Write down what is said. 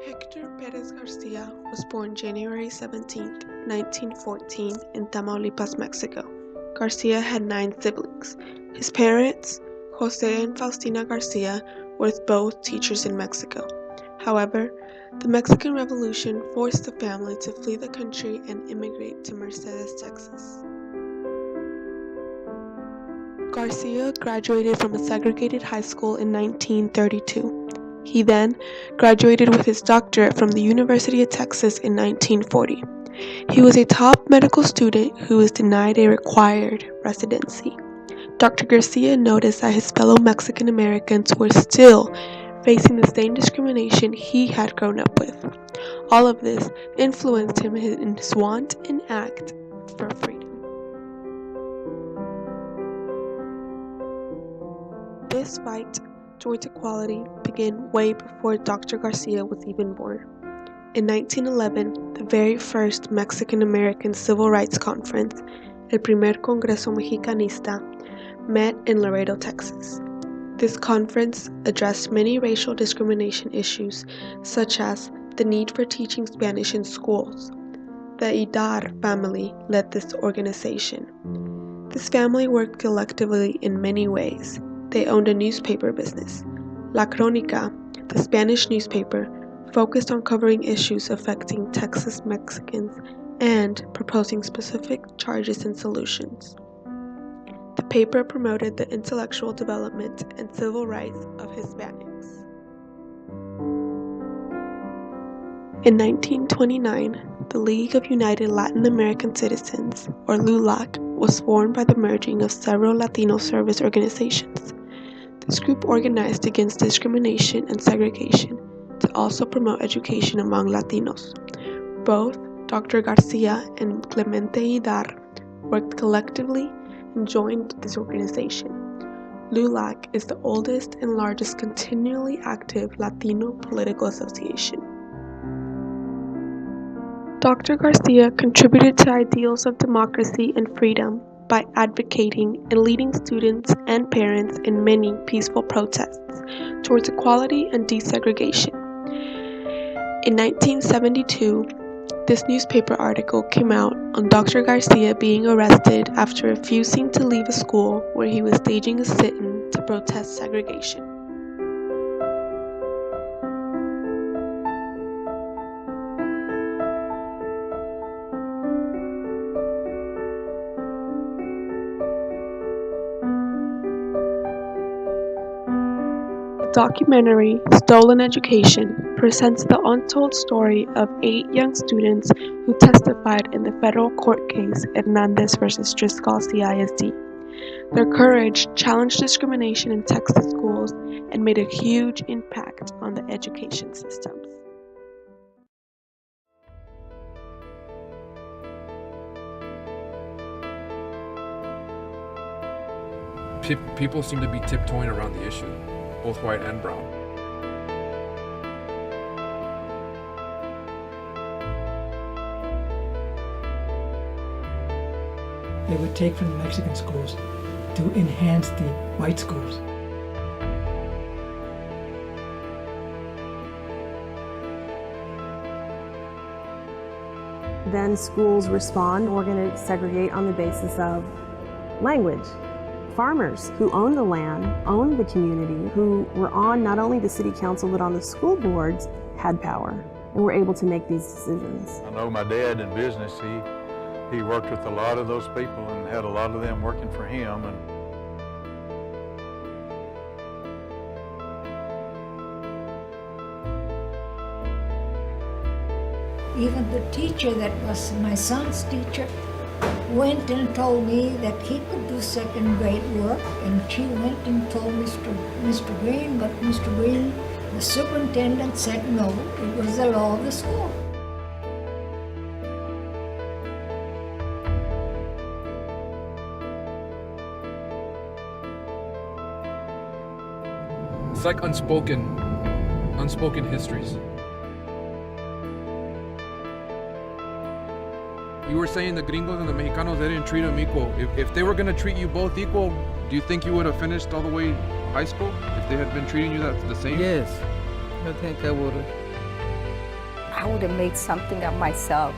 Hector Perez Garcia was born January 17, 1914 in Tamaulipas, Mexico. Garcia had 9 siblings. His parents, Jose and Faustina Garcia, were both teachers in Mexico. However, the Mexican Revolution forced the family to flee the country and immigrate to Mercedes, Texas. Garcia graduated from a segregated high school in 1932. He then graduated with his doctorate from the University of Texas in 1940. He was a top medical student who was denied a required residency. Dr. Garcia noticed that his fellow Mexican Americans were still facing the same discrimination he had grown up with. All of this influenced him in his want and act for freedom. This fight towards equality began way before Dr. Garcia was even born. In 1911, the very first Mexican-American Civil Rights Conference, El Primer Congreso Mexicanista, met in Laredo, Texas. This conference addressed many racial discrimination issues, such as the need for teaching Spanish in schools. The Idar family led this organization. This family worked collectively in many ways. They owned a newspaper business. La Crónica, the Spanish newspaper, focused on covering issues affecting Texas Mexicans and proposing specific charges and solutions. The paper promoted the intellectual development and civil rights of Hispanics. In 1929, the League of United Latin American Citizens, or LULAC, was formed by the merging of several Latino service organizations. This group organized against discrimination and segregation to also promote education among Latinos. Both Dr. Garcia and Clemente Idar worked collectively and joined this organization. LULAC is the oldest and largest continually active Latino political association. Dr. Garcia contributed to ideals of democracy and freedom by advocating and leading students and parents in many peaceful protests towards equality and desegregation. In 1972, this newspaper article came out on Dr. Garcia being arrested after refusing to leave a school where he was staging a sit-in to protest segregation. The documentary Stolen Education presents the untold story of 8 young students who testified in the federal court case Hernandez versus Driscoll CISD. Their courage challenged discrimination in Texas schools and made a huge impact on the education systems. People seem to be tiptoeing around the issue, both white and brown. They would take from the Mexican schools to enhance the white schools. Then schools respond, we're going to segregate on the basis of language. Farmers who own the land, owned the community, who were on not only the city council but on the school boards, had power and were able to make these decisions. I know my dad in business, he worked with a lot of those people and had a lot of them working for him. Even the teacher that was my son's teacher went and told me that he could do second grade work, and she went and told Mr. Green, but Mr. Green, the superintendent, said no, it was the law of the school. It's like unspoken histories. You were saying the gringos and the Mexicanos, they didn't treat them equal. If they were going to treat you both equal, do you think you would have finished all the way high school if they had been treating you the same? Yes, I think I would have. I would have made something of myself.